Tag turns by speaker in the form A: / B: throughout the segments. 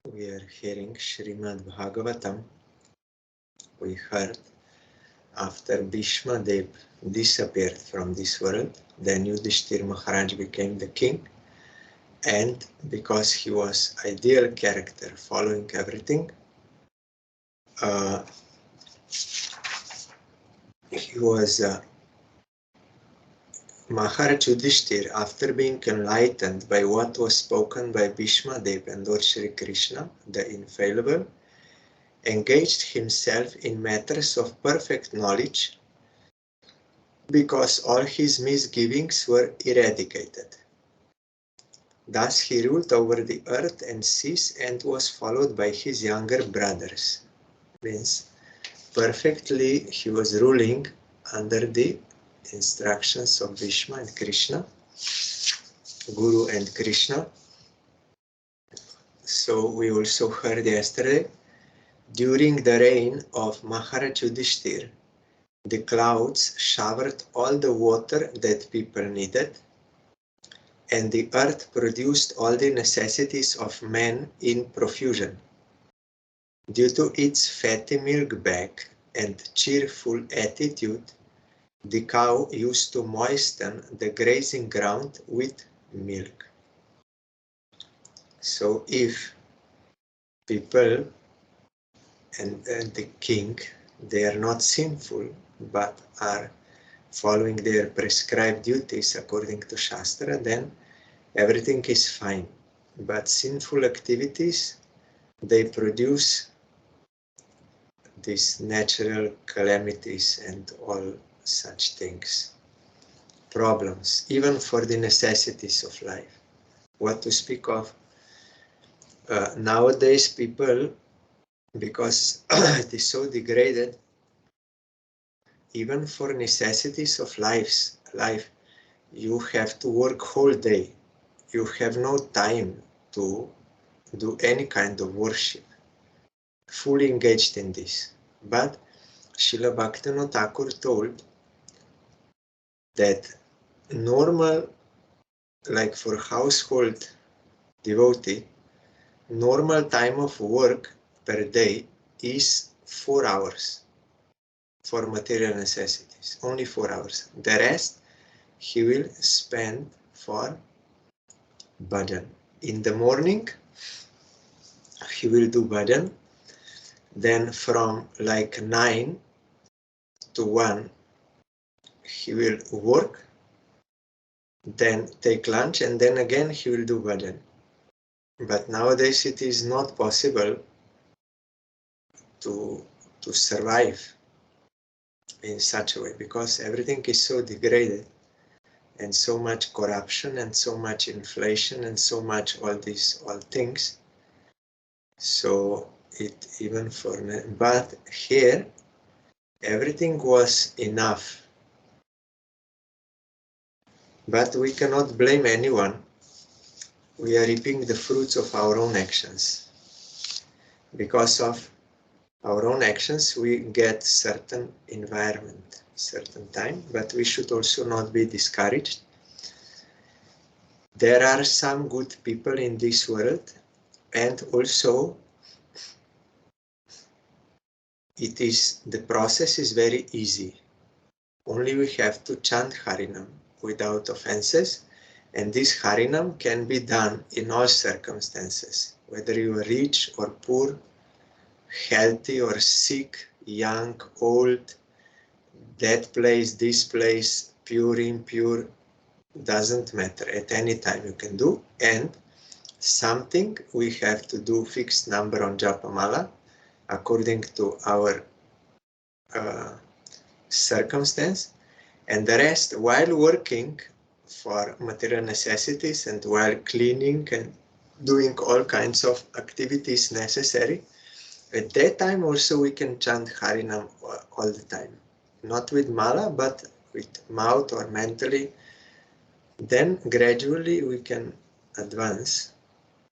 A: We are hearing SRIMAD Bhagavatam. We heard after Bhishma Dev disappeared from this world, then Yudhishthir Maharaj became the king, and because he was ideal character following everything, he was Maharaj Yudhishthir, after being enlightened by what was spoken by Bhishma Dev and Lord Shri Krishna, the infallible, engaged himself in matters of perfect knowledge because all his misgivings were eradicated. Thus he ruled over the earth and seas and was followed by his younger brothers. Means perfectly he was ruling under the instructions of Bhishma and Krishna, Guru and Krishna. So we also heard yesterday, during the reign of Maharaj Yudhishthir, the clouds showered all the water that people needed, and the earth produced all the necessities of man in profusion. Due to its fatty milk bag and cheerful attitude, the cow used to moisten the grazing ground with milk. So if people and the king, they are not sinful, but are following their prescribed duties according to Shastra, then everything is fine. But sinful activities, they produce these natural calamities and all such things, problems, even for the necessities of life. What to speak of? Nowadays people, because it is so degraded, even for necessities of life, you have to work whole day. You have no time to do any kind of worship, fully engaged in this. But Srila Bhaktivinoda Thakur told that normal, like for household devotee, normal time of work per day is 4 hours for material necessities, only 4 hours. The rest he will spend for bhajan. In the morning he will do bhajan, then from like 9 to 1 he will work, then take lunch, and then again he will do bhajan. But nowadays it is not possible to survive in such a way, because everything is so degraded and so much corruption and so much inflation and so much all things. So it even for, but here everything was enough. But we cannot blame anyone. We are reaping the fruits of our own actions. Because of our own actions, we get certain environment, certain time, but we should also not be discouraged. There are some good people in this world, and also the process is very easy. Only we have to chant Harinam without offenses, and this Harinam can be done in all circumstances, whether you are rich or poor, healthy or sick, young, old, that place, this place, pure, impure, doesn't matter. At any time you can do, and something we have to do fixed number on Japamala according to our circumstance, and the rest while working for material necessities and while cleaning and doing all kinds of activities necessary. At that time also we can chant Harinam all the time, not with mala but with mouth or mentally. Then gradually we can advance.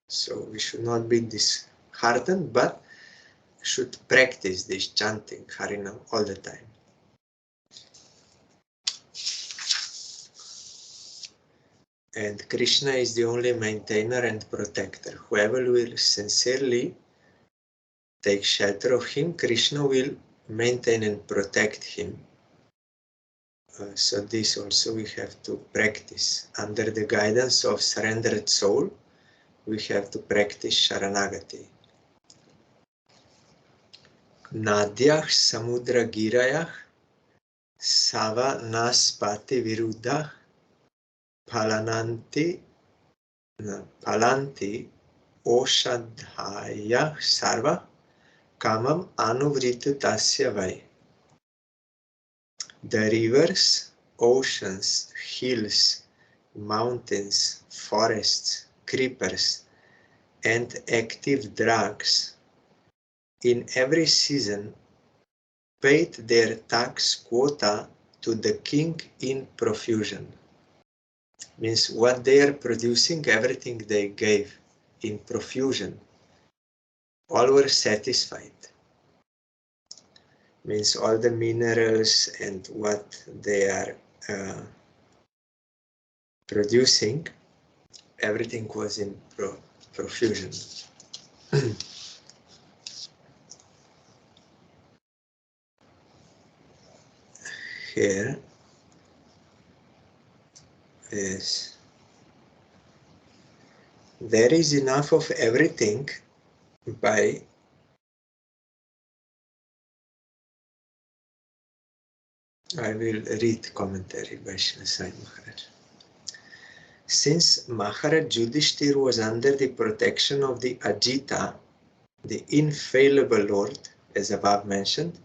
A: So we should not be disheartened, but should practice this chanting Harinam all the time. And Krishna is the only maintainer and protector. Whoever will sincerely take shelter of him, Krishna will maintain and protect him. So this also we have to practice. Under the guidance of surrendered soul, we have to practice Sharanagati. Nadyah samudra girayah sava naspati viruddha palanti oshadhaya sarva kamam anuvrita tasya vai. The rivers, oceans, hills, mountains, forests, creepers, and active drugs in every season paid their tax quota to the king in profusion. Means what they are producing, everything they gave in profusion. All were satisfied. Means all the minerals and what they are producing, everything was in profusion. Here is, there is enough of everything by I will read commentary by Srila Sai Maharaj. Since Maharaj Yudhishthir was under the protection of the Ajita, the infallible Lord, as above mentioned,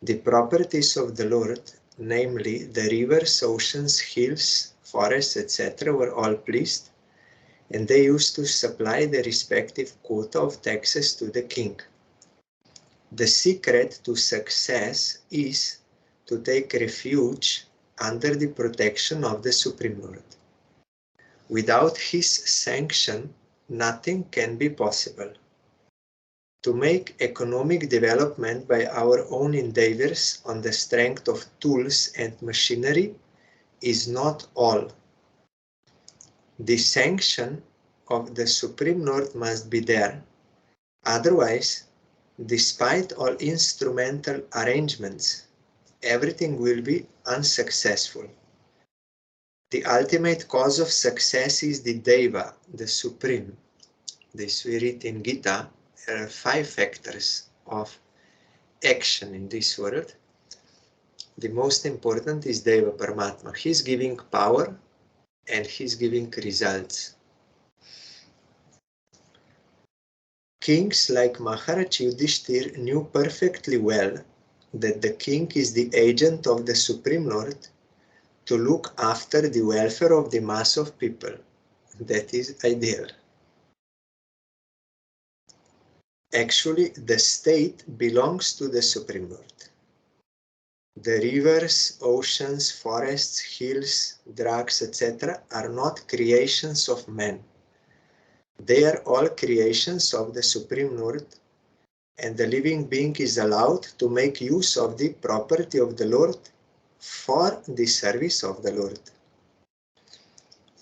A: the properties of the Lord, namely the rivers, oceans, hills, forests, etc., were all pleased, and they used to supply the respective quota of taxes to the king. The secret to success is to take refuge under the protection of the Supreme Lord. Without his sanction, nothing can be possible. To make economic development by our own endeavors on the strength of tools and machinery is not all. The sanction of the Supreme Lord must be there. Otherwise, despite all instrumental arrangements, everything will be unsuccessful. The ultimate cause of success is the Deva, the Supreme. This we read in Gita. There are 5 factors of action in this world. The most important is Deva Paramatma. He's giving power and he's giving results. Kings like Maharaj Yudhishthir knew perfectly well that the king is the agent of the Supreme Lord to look after the welfare of the mass of people. That is ideal. Actually, the state belongs to the Supreme Lord. The rivers, oceans, forests, hills, drugs, etc. are not creations of man. They are all creations of the Supreme Lord, and the living being is allowed to make use of the property of the Lord for the service of the Lord.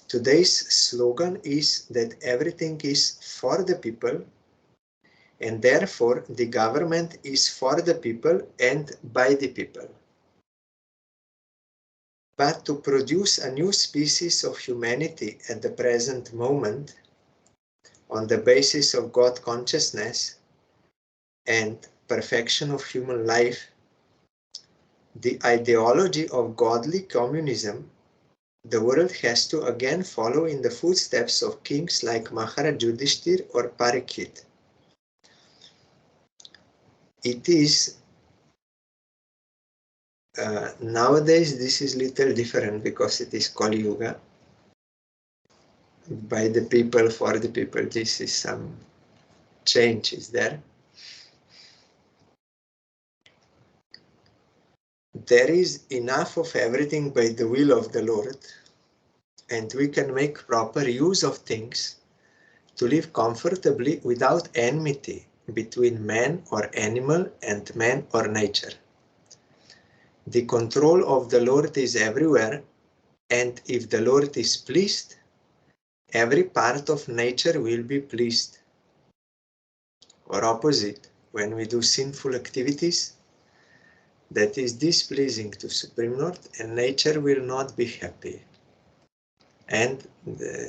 A: Today's slogan is that everything is for the people, and therefore the government is for the people and by the people. But to produce a new species of humanity at the present moment, on the basis of God consciousness and perfection of human life, the ideology of godly communism, the world has to again follow in the footsteps of kings like Maharaj Yudhishthir or Parikshit. It is nowadays this is little different because it is Kali Yuga. By the people, for the people, this is some changes there. There is enough of everything by the will of the Lord, and we can make proper use of things to live comfortably without enmity between man or animal and man or nature. The control of the Lord is everywhere, And if the Lord is pleased, every part of nature will be pleased. Or opposite, when we do sinful activities, that is displeasing to Supreme Lord, and nature will not be happy. And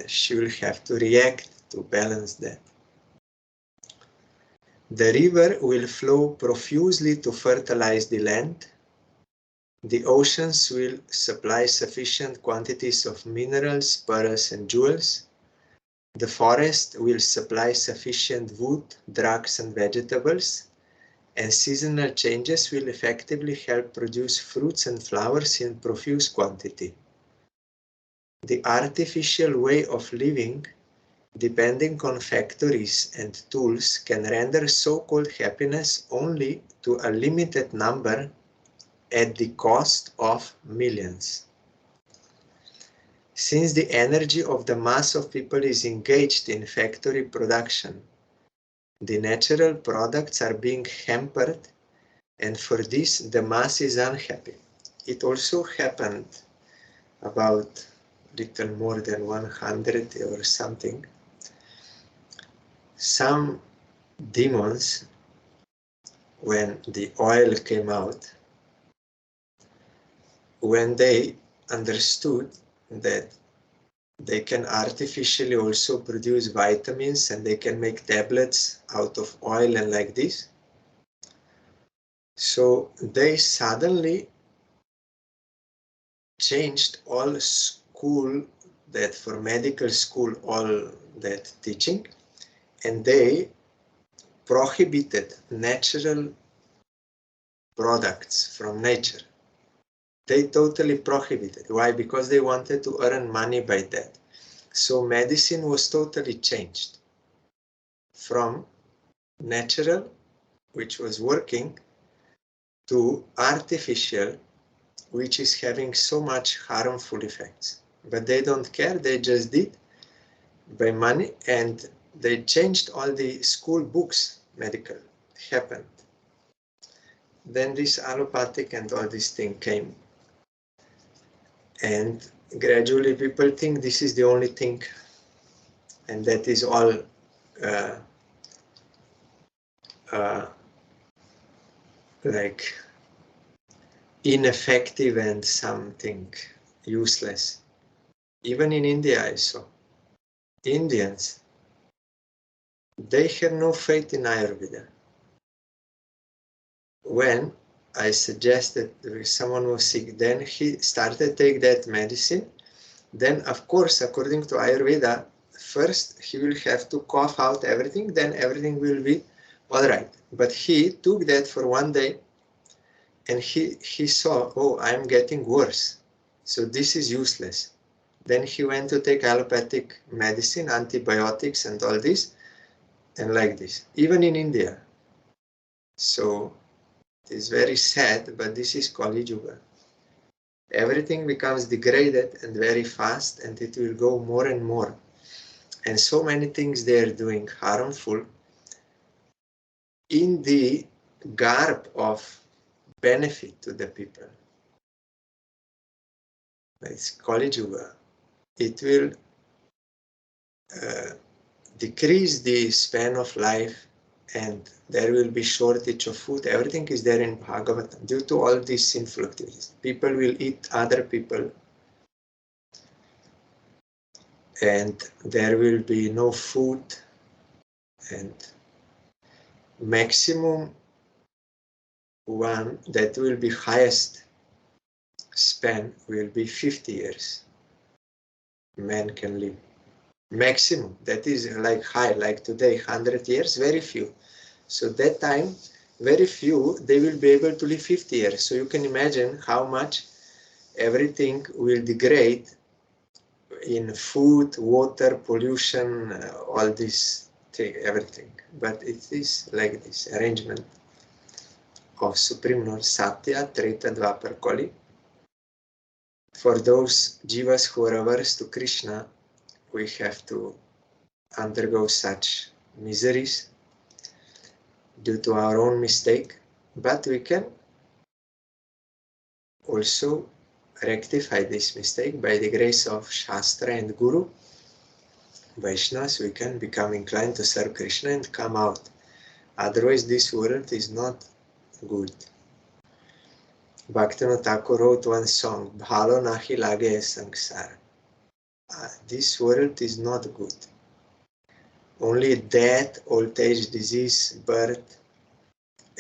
A: she will have to react to balance that. The river will flow profusely to fertilize the land. The oceans will supply sufficient quantities of minerals, pearls, and jewels. The forest will supply sufficient wood, drugs, and vegetables. And seasonal changes will effectively help produce fruits and flowers in profuse quantity. The artificial way of living, depending on factories and tools, can render so-called happiness only to a limited number at the cost of millions. Since the energy of the mass of people is engaged in factory production, the natural products are being hampered, and for this the mass is unhappy. It also happened about little more than 100 or something. Some demons, when the oil came out, when they understood that they can artificially also produce vitamins and they can make tablets out of oil and like this, so they suddenly changed all school, that for medical school, all that teaching, and they prohibited natural products from nature. They totally prohibited. Why? Because they wanted to earn money by that. So medicine was totally changed from natural, which was working, to artificial, which is having so much harmful effects. But they don't care, they just did by money, and they changed all the school books, medical, happened. Then this allopathic and all this thing came. And gradually people think this is the only thing, and that is all like ineffective and something useless. Even in India I saw Indians, they have no faith in Ayurveda. When I suggested someone was sick, then he started take that medicine. Then of course, according to Ayurveda, first he will have to cough out everything, then everything will be all right. But he took that for one day, and he saw, oh, I'm getting worse, so this is useless. Then he went to take allopathic medicine, antibiotics and all this, and like this, even in India. So it is very sad, but this is Kali Yuga. Everything becomes degraded and very fast, and it will go more and more. And so many things they are doing harmful in the garb of benefit to the people. It's Kali Yuga. It will decrease the span of life, and there will be shortage of food. Everything is there in Bhagavatam due to all these sinful activities. People will eat other people, and there will be no food, and maximum one that will be highest span will be 50 years. Man can live. Maximum, that is like high, like today, 100 years, very few. So that time, very few, they will be able to live 50 years. So you can imagine how much everything will degrade in food, water, pollution, all this thing, everything. But it is like this arrangement of Supreme Lord Satya, Treta, Dvapar, Kali. For those jivas who are averse to Krishna, we have to undergo such miseries due to our own mistake, but we can also rectify this mistake by the grace of Shastra and Guru, Vaishnavas, we can become inclined to serve Krishna and come out. Otherwise, this world is not good. Bhaktivinoda Thakur wrote one song, Bhalo nahi lage sangsara. This world is not good. Only death, old age, disease, birth,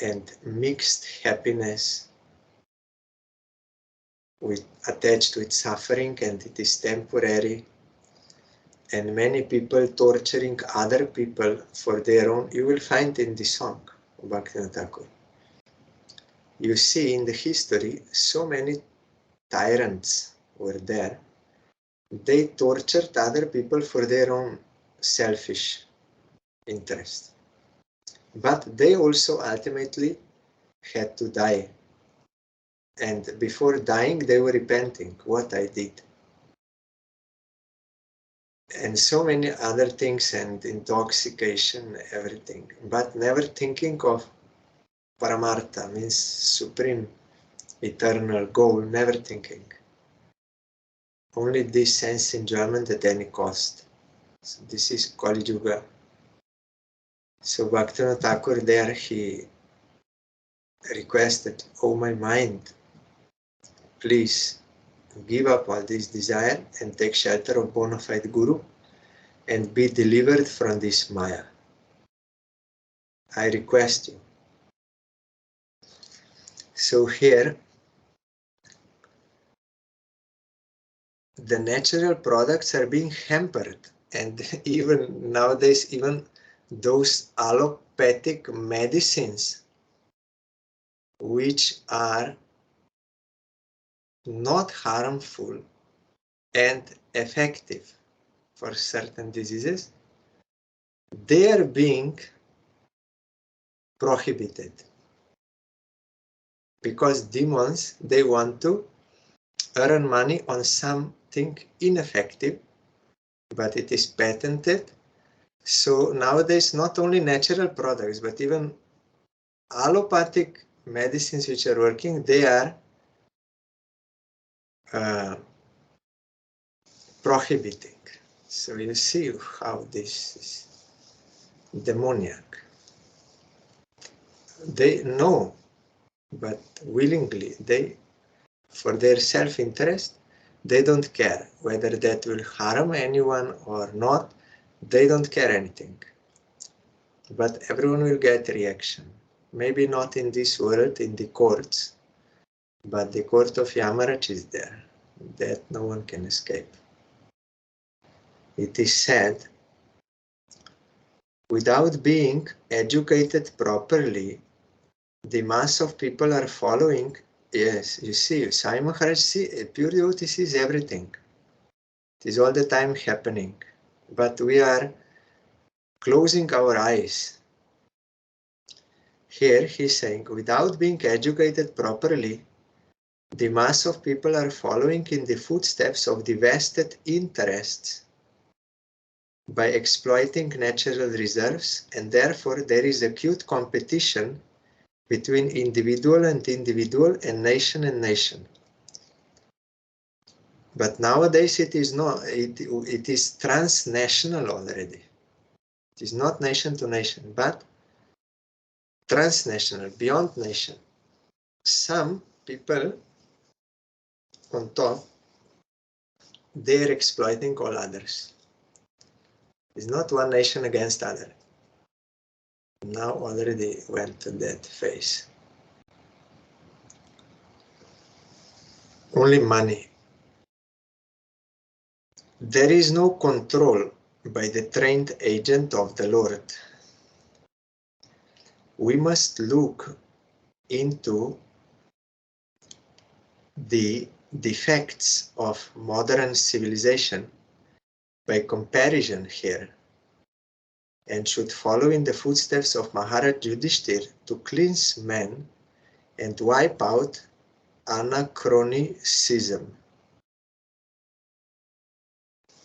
A: and mixed happiness attached with suffering, and it is temporary. And many people torturing other people for their own, you will find in the song of Bhaktivinoda Thakur. You see in the history, so many tyrants were there. They tortured other people for their own selfish interest. But they also ultimately had to die. And before dying, they were repenting what I did. And so many other things, and intoxication, everything. But never thinking of Paramartha, means supreme, eternal goal, never thinking. Only this sense enjoyment at any cost. So this is Kali Yuga. So Bhaktivinoda Thakur there, he requested, oh my mind, please give up all this desire and take shelter of bona fide Guru and be delivered from this Maya. I request you. So here, the natural products are being hampered, and even nowadays, even those allopathic medicines which are not harmful and effective for certain diseases, they are being prohibited because demons, they want to earn money on something ineffective, but it is patented. So nowadays, not only natural products, but even allopathic medicines which are working, they are prohibiting. So you see how this is demoniac. They know, but willingly, for their self-interest, they don't care whether that will harm anyone or not. They don't care anything. But everyone will get reaction. Maybe not in this world, in the courts, but the court of Yamaraj is there. That no one can escape. It is said, without being educated properly, the mass of people are following. Yes, you see, Sai Maharaj, pure devotee sees everything. It is all the time happening. But we are closing our eyes. Here he's saying, without being educated properly, the mass of people are following in the footsteps of the vested interests by exploiting natural reserves, and therefore there is acute competition between individual and individual and nation. But nowadays it is not, it is transnational already. It is not nation to nation, but transnational, beyond nation. Some people on top, they're exploiting all others. It's not one nation against other. Now already went to that phase. Only money. There is no control by the trained agent of the Lord. We must look into the defects of modern civilization by comparison here, and should follow in the footsteps of Maharaj Yudhishthir to cleanse men and wipe out anachronicism.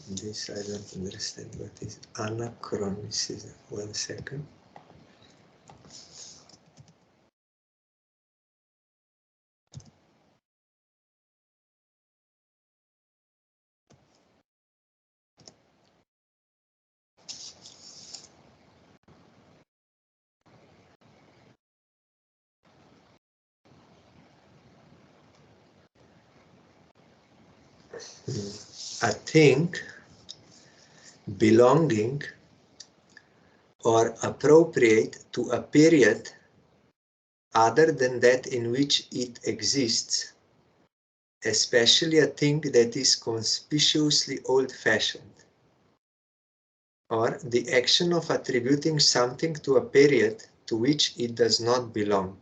A: This I don't understand what is anachronicism. 1 second. a thing belonging or appropriate to a period other than that in which it exists, especially a thing that is conspicuously old-fashioned, or the action of attributing something to a period to which it does not belong.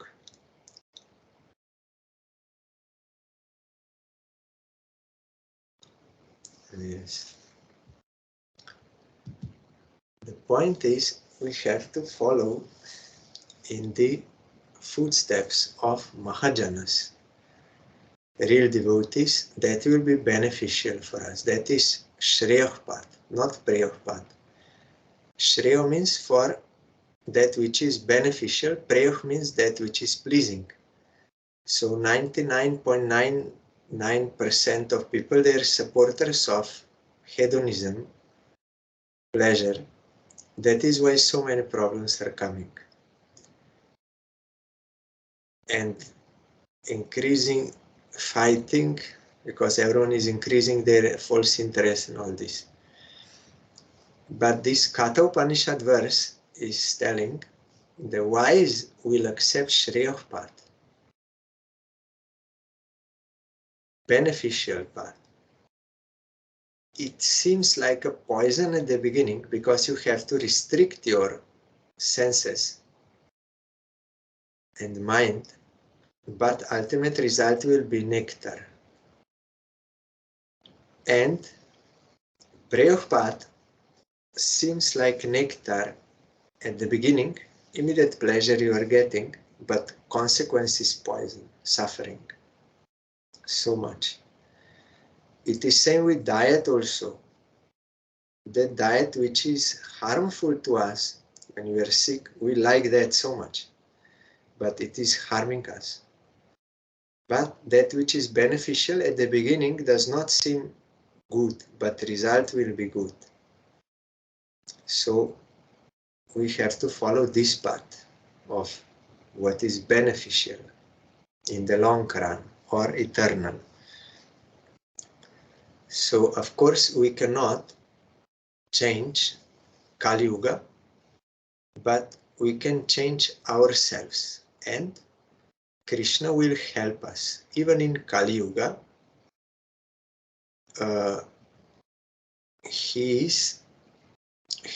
A: Yes. The point is, we have to follow in the footsteps of Mahajanas, real devotees. That will be beneficial for us. That is Shreyah-pad, not Preyah-pad. Shreya means for that which is beneficial, Preyah means that which is pleasing. So 99.99% of people, they are supporters of hedonism, pleasure. That is why so many problems are coming. And increasing fighting, because everyone is increasing their false interest in all this. But this Katha Upanishad verse is telling the wise will accept Shreyah path, beneficial path. It seems like a poison at the beginning because you have to restrict your senses and mind, but ultimate result will be nectar. And Preyah path seems like nectar at the beginning, immediate pleasure you are getting, but consequence is poison, suffering, so much. It is same with diet also. That diet which is harmful to us when we are sick, we like that so much, but it is harming us. But that which is beneficial at the beginning does not seem good, but result will be good. So we have to follow this path of what is beneficial in the long run or eternal. So of course we cannot change Kali Yuga, but we can change ourselves, and Krishna will help us. Even in Kali Yuga, he is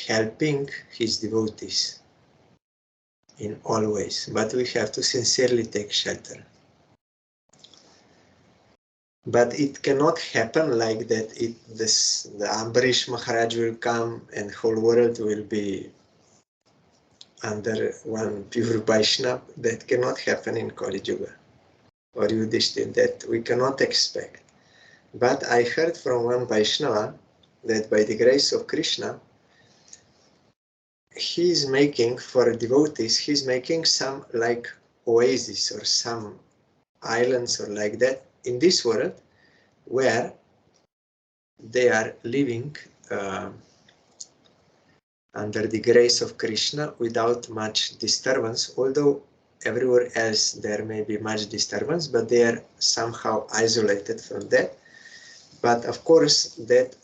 A: helping his devotees in all ways, but we have to sincerely take shelter. But it cannot happen like that. The Ambarish Maharaj will come and whole world will be under one pure Vaishnava. That cannot happen in Kali Yuga or Yudhishthira. That we cannot expect. But I heard from one Vaishnava that by the grace of Krishna, he is making for devotees, he's making some like oases or some islands or like that in this world where they are living under the grace of Krishna without much disturbance, although everywhere else there may be much disturbance, but they are somehow isolated from that. But of course that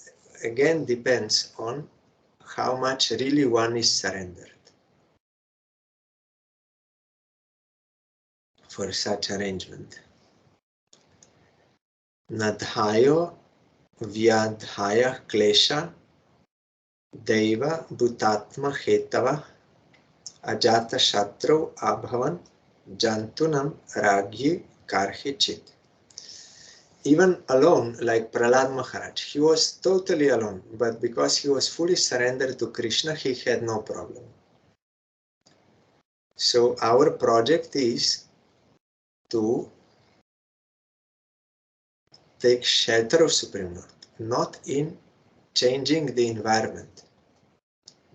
A: again depends on how much really one is surrendered for such arrangement. Nadhayo vyadhaya klesha deva bhutatma hetava ajata shatro abhavan jantunam ragyi karhichit. Even alone, like Prahlad Maharaj, he was totally alone, but because he was fully surrendered to Krishna, he had no problem. So our project is to take shelter of Supreme Lord, not in changing the environment,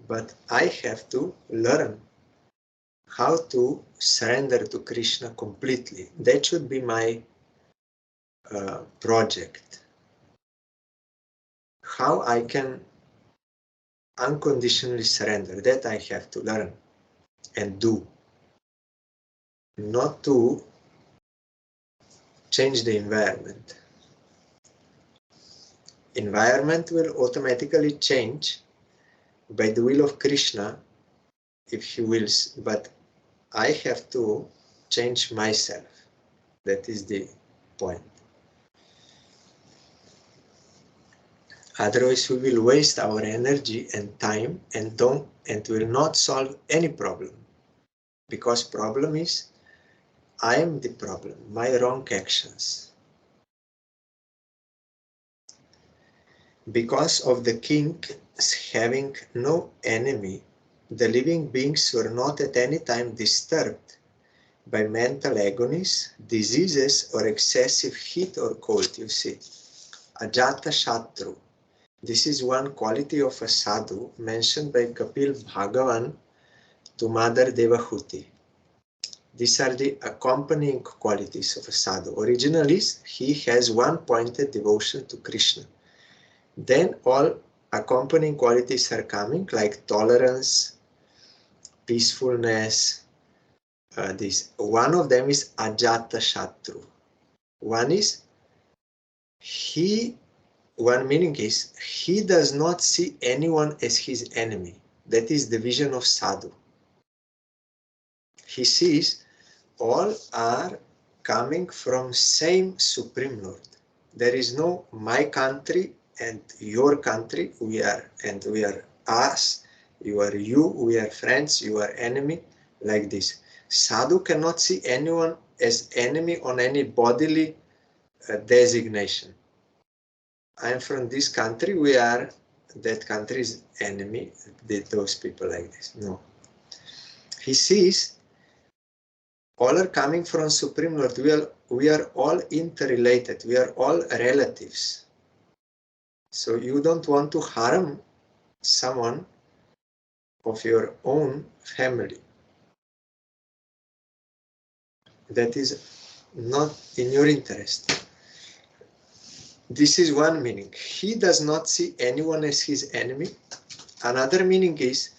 A: but I have to learn how to surrender to Krishna completely. That should be my project. How I can unconditionally surrender, that I have to learn and do. Not to change the environment. Environment will automatically change by the will of Krishna if he wills, but I have to change myself. That is the point. Otherwise we will waste our energy and time and will not solve any problem. Because problem is, I am the problem, my wrong actions. Because of the king having no enemy, the living beings were not at any time disturbed by mental agonies, diseases, or excessive heat or cold. You see, Ajata Shatru. This is one quality of a sadhu mentioned by Kapil Bhagavan to Mother Devahuti. These are the accompanying qualities of a sadhu. Originally, he has one-pointed devotion to Krishna. Then all accompanying qualities are coming, like tolerance, peacefulness. One of them is Ajata Shatru. One meaning is he does not see anyone as his enemy. That is the vision of sadhu. He sees all are coming from same Supreme Lord. There is no my country and your country. We are us. You are you. We are friends. You are enemy. Like this. Sadhu cannot see anyone as enemy on any bodily designation. I am from this country. We are that country's enemy. Those people like this. No. He sees all are coming from Supreme Lord. We are all interrelated. We are all relatives. So you don't want to harm someone of your own family. That is not in your interest. This is one meaning. He does not see anyone as his enemy. Another meaning is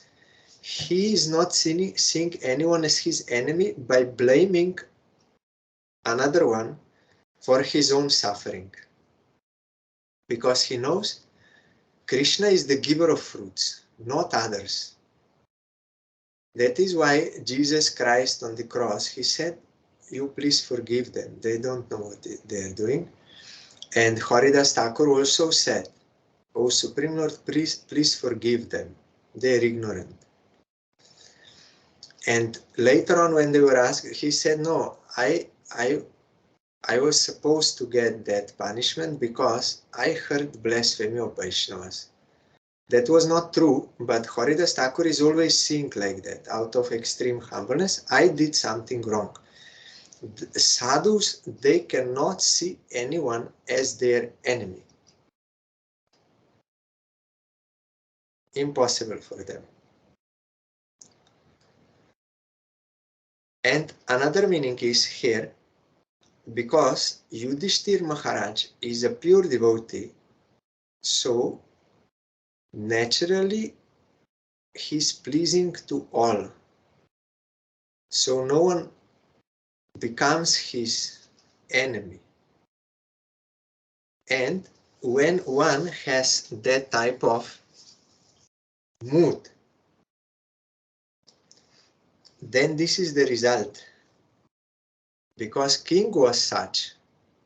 A: he is not seeing anyone as his enemy by blaming another one for his own suffering. Because he knows Krishna is the giver of fruits, not others. That is why Jesus Christ on the cross, he said, you please forgive them. They don't know what they are doing. And Haridas Thakur also said, oh Supreme Lord, please forgive them. They are ignorant. And later on when they were asked, he said, no, I was supposed to get that punishment because I heard blasphemy of Vaishnavas. That was not true, but Haridas Thakur is always seeing like that, out of extreme humbleness. I did something wrong. The sadhus, they cannot see anyone as their enemy. Impossible for them. And another meaning is here, because Yudhishthir Maharaj is a pure devotee, so naturally he is pleasing to all. So no one becomes his enemy. And when one has that type of mood, then this is the result. Because king was such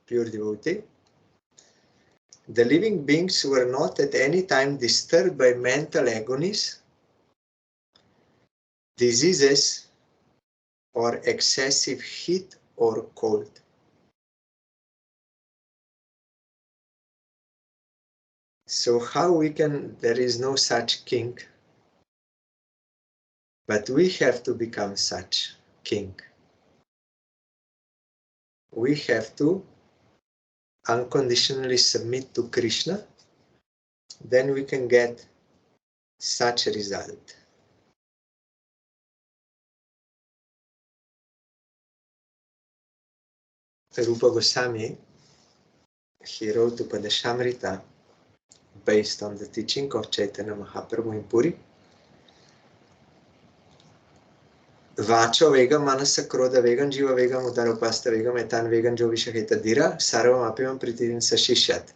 A: pure devotee, the living beings were not at any time disturbed by mental agonies, diseases, or excessive heat or cold. So how we can, there is no such king, but we have to become such king. We have to unconditionally submit to Krishna, then we can get such a result. Rupa Goswami, he wrote Upadeshamrita based on the teaching of Chaitanya Mahaprabhu in Puri. Vacho vegam, manasa krodha vegam, jiva vegam, udarupasta vegam, etan vegam, jo vishaketa dira, sarvam apimam pritirin sashishyat.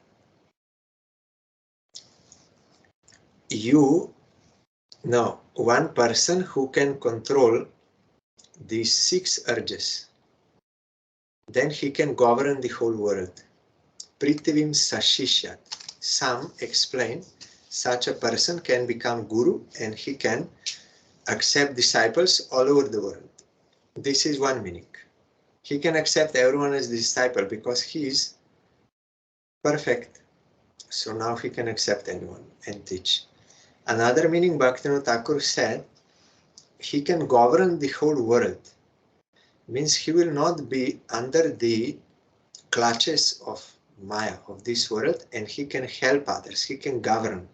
A: one person who can control these 6 urges, then he can govern the whole world. Prithivim sashishyat. Some explain such a person can become guru and he can accept disciples all over the world. This is one meaning. He can accept everyone as disciple because he is perfect. So now he can accept anyone and teach. Another meaning, Bhaktivinoda Thakur said, he can govern the whole world. Means he will not be under the clutches of Maya, of this world, and he can help others, he can govern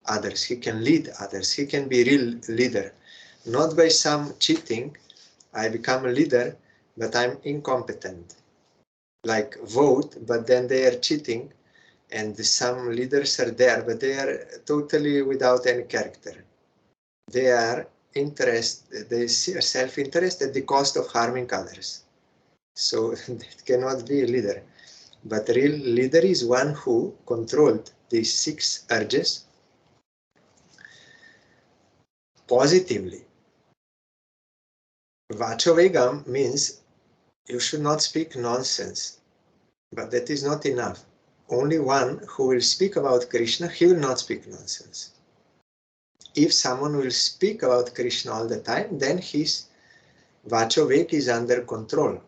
A: others, he can lead others, he can be a real leader. Not by some cheating, I become a leader, but I'm incompetent. Like vote, but then they are cheating, and some leaders are there, but they are totally without any character. They are they see self-interest at the cost of harming others. So that cannot be a leader. But a real leader is one who controlled these 6 urges positively. Vachavegam means you should not speak nonsense, but that is not enough. Only one who will speak about Krishna, he will not speak nonsense. If someone will speak about Krishna all the time, then his Vachavek is under control.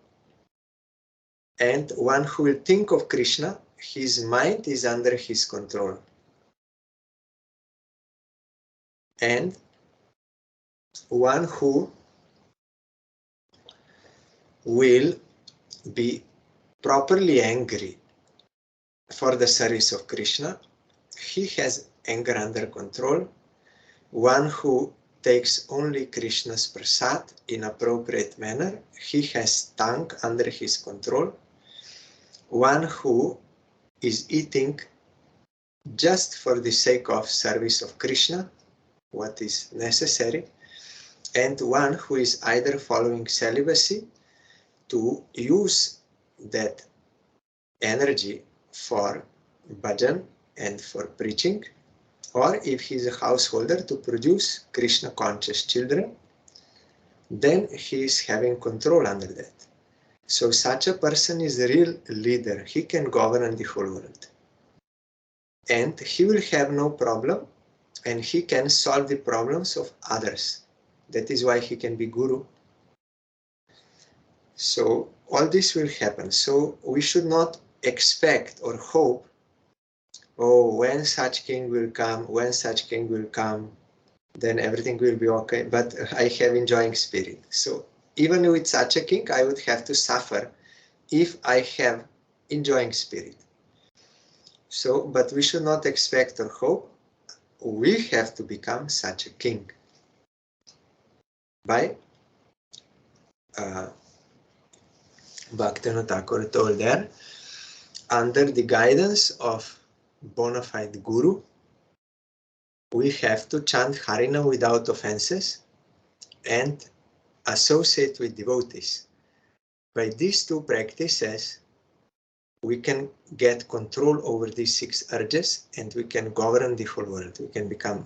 A: And one who will think of Krishna, his mind is under his control. And one who will be properly angry for the service of Krishna, he has anger under control. One who takes only Krishna's prasad in appropriate manner, he has tongue under his control. One who is eating just for the sake of service of Krishna, what is necessary, and one who is either following celibacy to use that energy for bhajan and for preaching, or if he is a householder to produce Krishna conscious children, then he is having control under that. So such a person is a real leader. He can govern the whole world. And he will have no problem, and he can solve the problems of others. That is why he can be guru. So all this will happen. So we should not expect or hope, oh, when such king will come, then everything will be okay. But I have enjoying spirit. So even with such a king, I would have to suffer if I have enjoying spirit. So, but we should not expect or hope. We have to become such a king by Bhaktivinoda Thakur told there, under the guidance of bona fide guru, we have to chant Harinam without offenses and associate with devotees. By these 2 practices, we can get control over these 6 urges and we can govern the whole world. We can become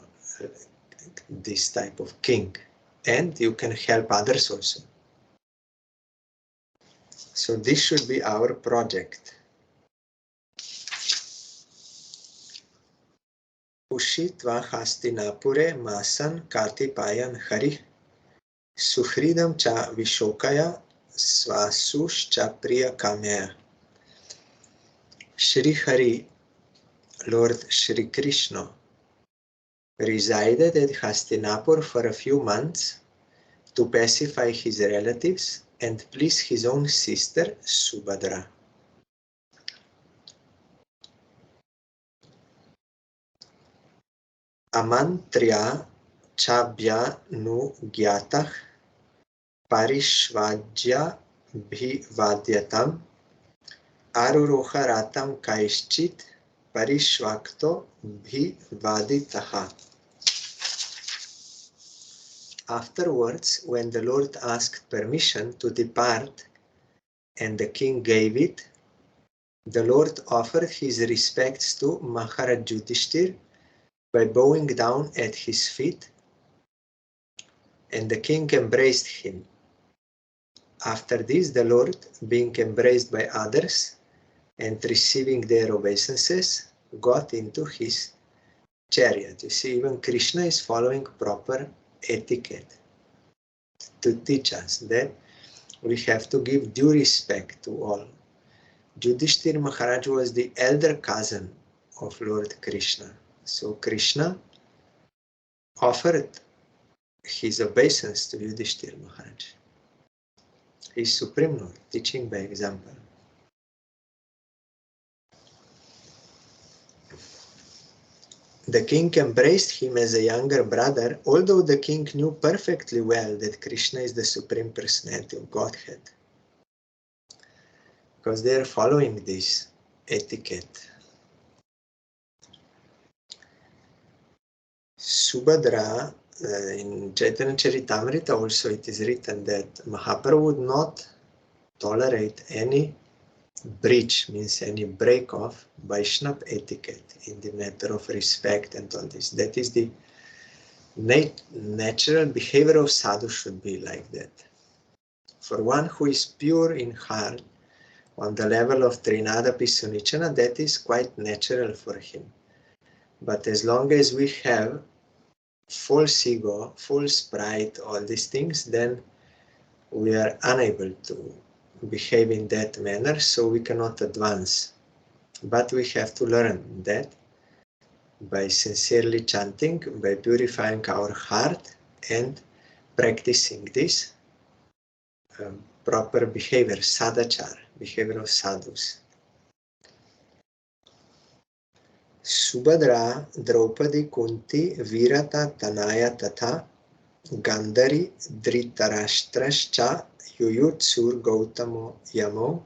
A: this type of king, and you can help others also. So this should be our project. Ushitva Hastinapure Masan Katipayan Hari Suhridam Cha Vishokaya Swasush Cha Priya Kamya. Shri Hari, Lord Shri Krishna, resided at Hastinapur for a few months to pacify his relatives and please his own sister Subhadra. Amantriya Chabhya Nu Gyatah Parishvajya Bhivadyatam Aruroharatam Kaischit Parishvakto Bhivaditaha. Afterwards, when the Lord asked permission to depart and the king gave it, the Lord offered his respects to Maharaj Yudhishthir by bowing down at his feet, and the king embraced him. After this, the Lord, being embraced by others and receiving their obeisances, got into his chariot. You see, even Krishna is following proper etiquette to teach us that we have to give due respect to all. Yudhishthira Maharaj was the elder cousin of Lord Krishna. So Krishna offered his obeisance to Yudhishthira Maharaj. He is Supreme Lord, teaching by example. The king embraced him as a younger brother, although the king knew perfectly well that Krishna is the Supreme Personality of Godhead. Because they are following this etiquette. Subhadra, in Chaitanya Charitamrita also it is written that Mahaprabhu would not tolerate any breach, means any break of Vaishnava etiquette in the matter of respect and all this. That is the natural behavior of sadhu should be like that. For one who is pure in heart, on the level of Trinadapi Sunichana, that is quite natural for him. But as long as we have false ego, false pride, all these things, then we are unable to behave in that manner, so we cannot advance. But we have to learn that by sincerely chanting, by purifying our heart and practicing this proper behavior, sadachar, behavior of sadhus. Subhadra, Draupadi, Kunti, Virata, Tanaya, Tatha, Gandhari, Dhritarashtrascha, Yuyutsur, Gautamo, Yamo,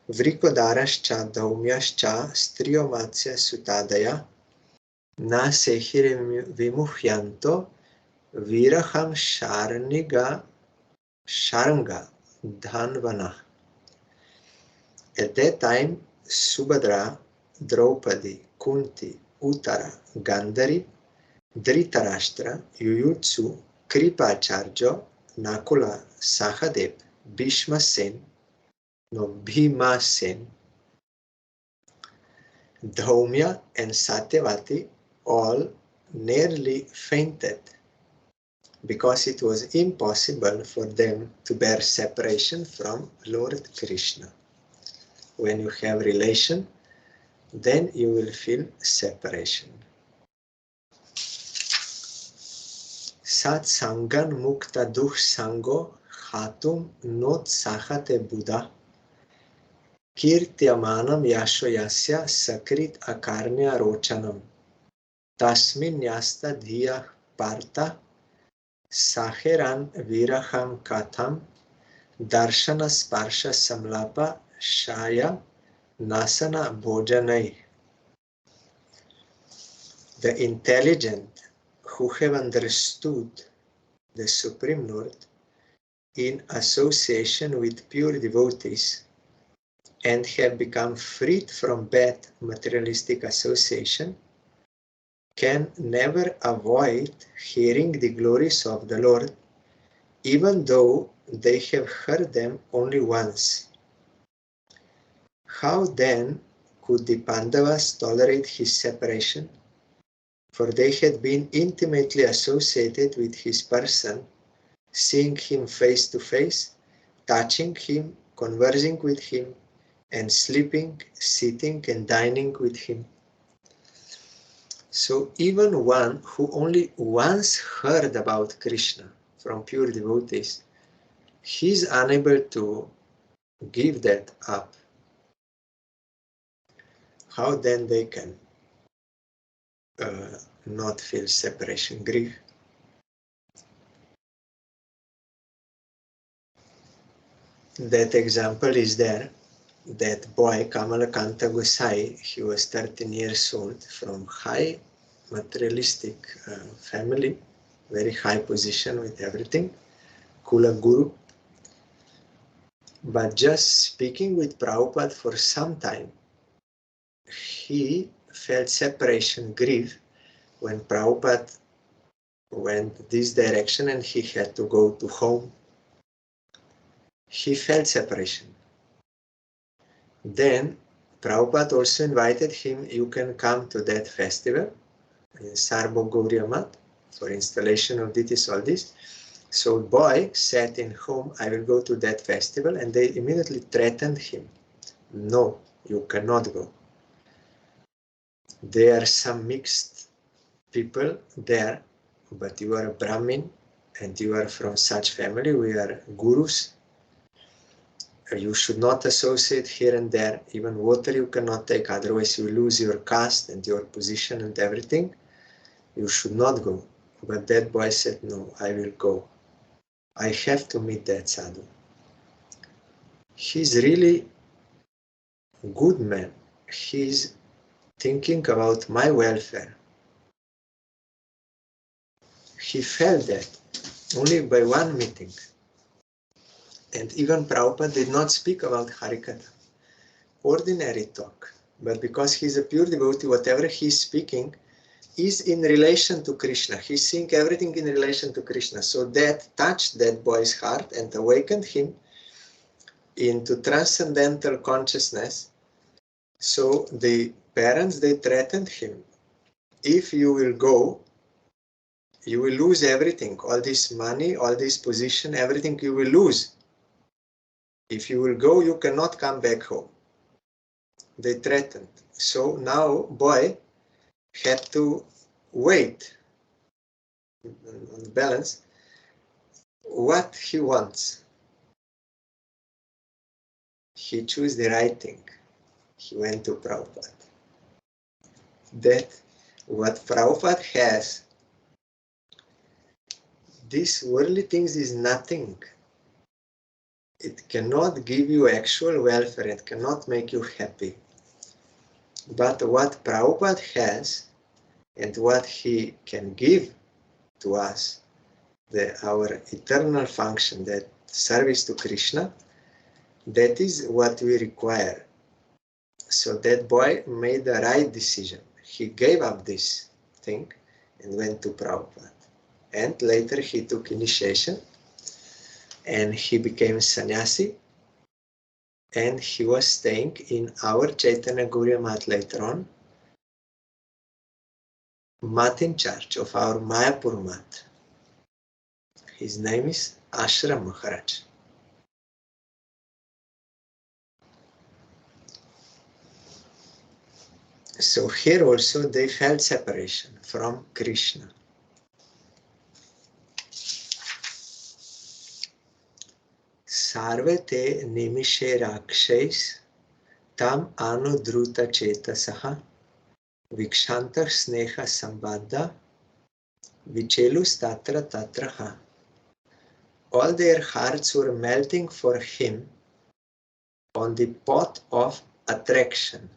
A: Vrikodarascha, Dhaumyascha, Striomatsya, Sutadaya, Na Sehire Vimuhyanto, Viraham Sharanga, Dhanvana. At that time, Subhadra, Draupadi, Kunti, Uttara, Gandhari, Dhritarashtra, Yuyutsu, Kripacharya, Nakula, Sahadev, Bhishma Sen, Dhaumya and Satyavati all nearly fainted because it was impossible for them to bear separation from Lord Krishna. When you have relation, then you will feel separation. Sat sangan mukta duh sango hatum not sahate buddha kirtyamanam yasho yasya sakrit akarnya rochanam tasmin yasta dhiya parta saheran viraham katham darshana sparsha samlapa shaya nasana bhojanai. The intelligent who have understood the Supreme Lord in association with pure devotees and have become freed from bad materialistic association can never avoid hearing the glories of the Lord, even though they have heard them only once. How then could the Pandavas tolerate his separation? For they had been intimately associated with his person, seeing him face to face, touching him, conversing with him, and sleeping, sitting, and dining with him. So even one who only once heard about Krishna from pure devotees, he is unable to give that up. How then they can not feel separation grief? That example is there. That boy, Kamalakanta Gosai, he was 13 years old, from high materialistic family, very high position with everything, Kula Guru. But just speaking with Prabhupada for some time, he felt separation grief when Prabhupada went this direction and he had to go to home, he felt separation. Then Prabhupada also invited him, you can come to that festival in Sarbo Gauriya Math for installation of deities, all this. So boy said in home, I will go to that festival, and they immediately threatened him. No, you cannot go. There are some mixed people there, but you are a Brahmin and you are from such family, we are gurus. You should not associate here and there. Even water you cannot take, otherwise you lose your caste and your position and everything. You should not go. But that boy said, no, I will go. I have to meet that sadhu. He's really a good man. He's thinking about my welfare. He felt that only by one meeting. And even Prabhupada did not speak about Harikatha. Ordinary talk. But because he's a pure devotee, whatever he's speaking is in relation to Krishna. He's seeing everything in relation to Krishna. So that touched that boy's heart and awakened him into transcendental consciousness. So the parents, they threatened him. If you will go, you will lose everything. All this money, all this position, everything you will lose. If you will go, you cannot come back home. They threatened. So now boy had to wait on the balance what he wants. He chose the right thing. He went to Prabhupada. That what Prabhupada has, these worldly things is nothing. It cannot give you actual welfare. It cannot make you happy. But what Prabhupada has and what he can give to us, our eternal function, that service to Krishna, that is what we require. So that boy made the right decision. He gave up this thing and went to Prabhupada. And later he took initiation and he became sannyasi. And he was staying in our Chaitanya Gauriya Math later on, Math in charge of our Mayapur Math. His name is Ashram Maharaj. So here also they felt separation from Krishna. Sarvate nimishe rakshais tam anudruta chetasaha vikshanta sneha sambandha vichelus tatra tatraha. All their hearts were melting for him on the pot of attraction.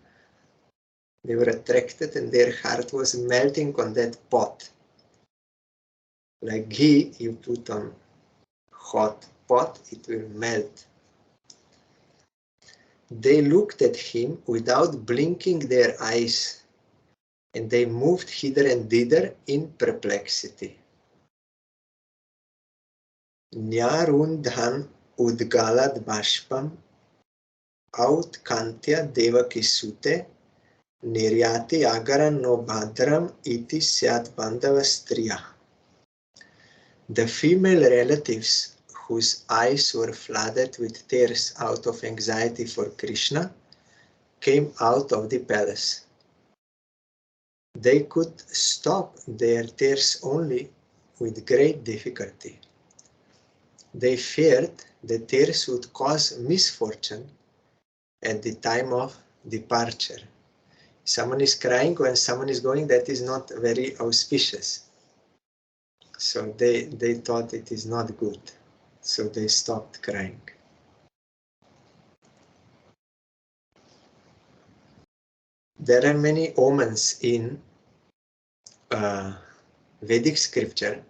A: They were attracted and their heart was melting on that pot. Like ghee you put on hot pot, it will melt. They looked at him without blinking their eyes, and they moved hither and thither in perplexity. Nyarundhan udgalad bashpam outkantya devakisute niryati agaran no bhadram iti syat bandhavastriya. The female relatives, whose eyes were flooded with tears out of anxiety for Krishna, came out of the palace. They could stop their tears only with great difficulty. They feared the tears would cause misfortune at the time of departure. Someone is crying when someone is going, that is not very auspicious. So they thought it is not good. So they stopped crying. There are many omens in Vedic scripture,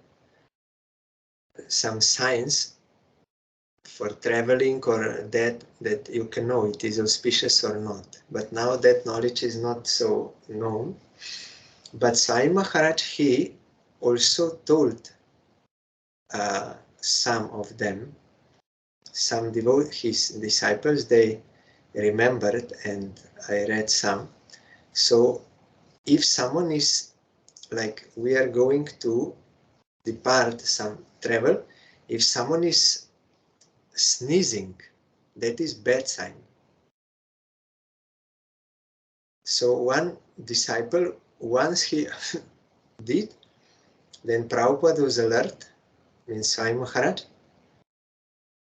A: some signs for traveling or that you can know it is auspicious or not. But now that knowledge is not so known. But Sai Maharaj, he also told some of them, some his disciples, they remembered, and I read some. So if someone is like, we are going to depart some travel, if someone is sneezing, that is bad sign. So one disciple, once he did, then Prabhupada was alert, means Sai Maharaj.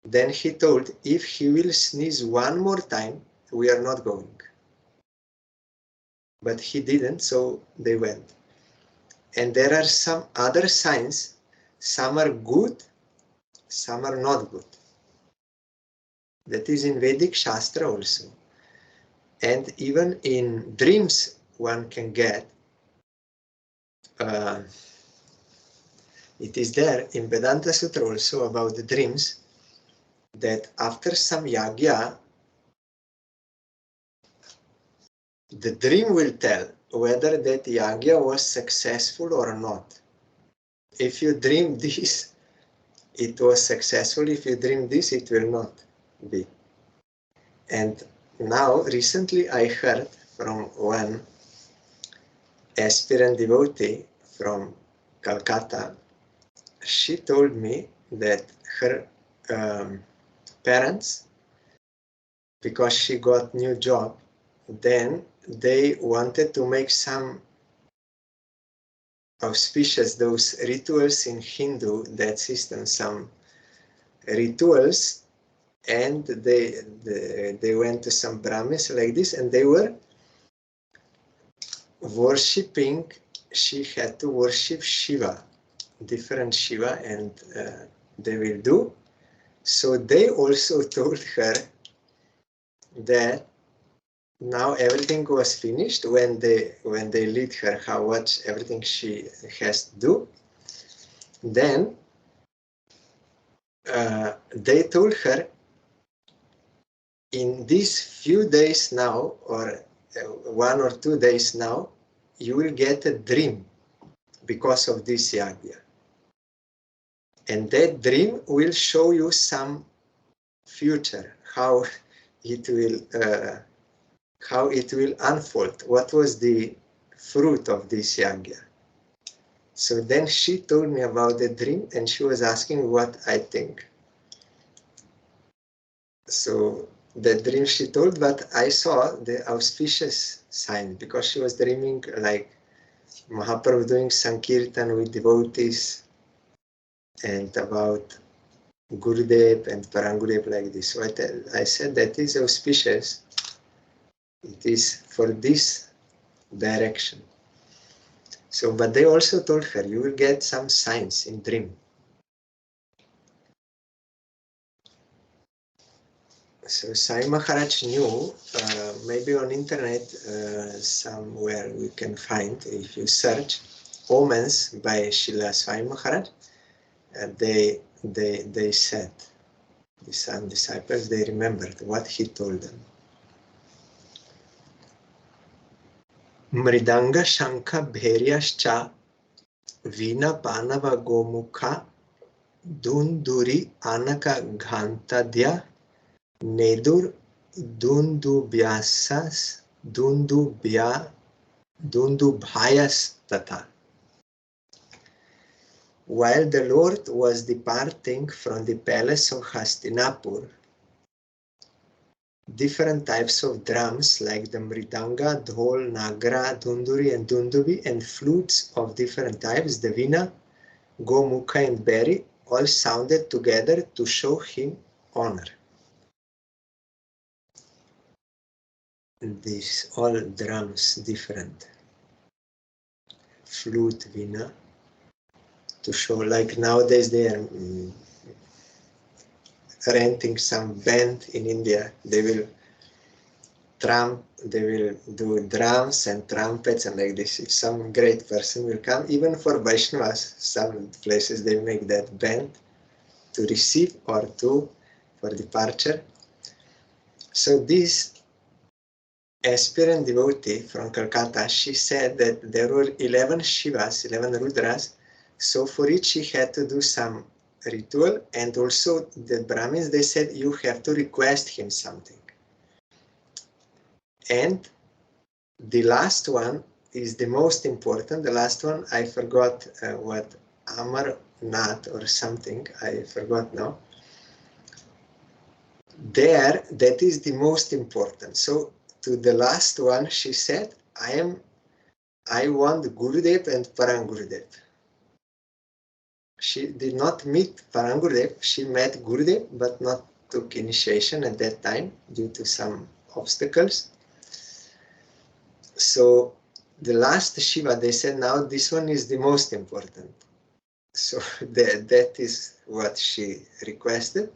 A: Then he told, if he will sneeze one more time, we are not going. But he didn't, so they went. And there are some other signs, some are good, some are not good. That is in Vedic Shastra also. And even in dreams one can get, it is there in Vedanta Sutra also about the dreams, that after some yagya, the dream will tell whether that yagya was successful or not. If you dream this, it was successful. If you dream this, it will not be. And now, recently I heard from one aspirant devotee from Calcutta. She told me that her parents, because she got new job, then they wanted to make some auspicious, those rituals in Hindu, that system, some rituals, and they went to some brahmins like this, and they were worshipping. She had to worship Shiva, different Shiva, and they will do. So they also told her that now everything was finished when they lead her what everything she has to do. Then they told her, in these few days now, or 1 or 2 days now, you will get a dream because of this yagya. And that dream will show you some future, how it will unfold, what was the fruit of this yagya. So then she told me about the dream, and she was asking what I think. So the dream she told, but I saw the auspicious sign, because she was dreaming like Mahaprabhu doing Sankirtan with devotees, and about Gurudev and Parangudev like this. So I said that is auspicious. It is for this direction. So, but they also told her, you will get some signs in dream. So Sai Maharaj knew, maybe on internet somewhere we can find, if you search omens by Srila Sai Maharaj, they said, some disciples, they remembered what he told them. Mridanga Shankha Bhairyascha Vina Panava Gomukha Dunduri Anaka Ghantadya Nedur Dundubhyasas Dundubhyas Tata. While the Lord was departing from the palace of Hastinapur, different types of drums like the mridanga, dhol, nagra, dunduri, and dundubi, and flutes of different types, the veena, gomukha, and beri, all sounded together to show him honor. These all drums different. Flute, veena, to show, like nowadays they are renting some band in India. They will do drums and trumpets and like this. If some great person will come, even for Vaishnavas, some places they make that band to receive or for departure. So this aspirant devotee from Calcutta, she said that there were 11 Shivas, 11 Rudras, so for each she had to do some ritual, and also the Brahmins, they said you have to request him something. And the last one is the most important. The last one, I forgot what, Amar Nath or something, I forgot now. There, that is the most important. So to the last one, she said, I want Gurudev and Parangurudev. She did not meet Parangurudev. She met Gurudev, but not took initiation at that time due to some obstacles. So the last Shiva, they said, now this one is the most important. So that is what she requested.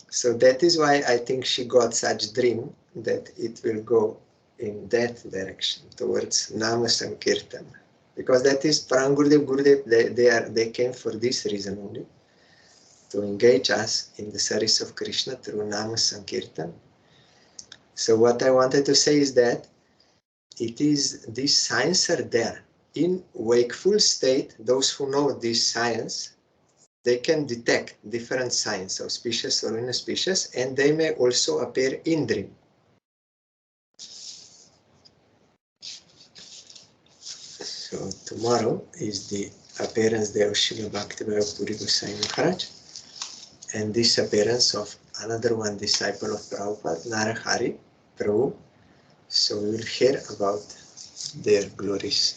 A: So that is why I think she got such dream that it will go in that direction towards Nama Sankirtan. Because that is Parangurudev, Gurudev, they came for this reason only, to engage us in the service of Krishna through Nama Sankirtan. So what I wanted to say is that it is, these signs are there. In wakeful state, those who know this science, they can detect different signs, auspicious or inauspicious, and they may also appear in dream. So tomorrow is the appearance day of Srila Bhaktivedanta Puri Goswami Maharaj, and this appearance of another one disciple of Prabhupada, Narahari Prabhu. So we will hear about their glories.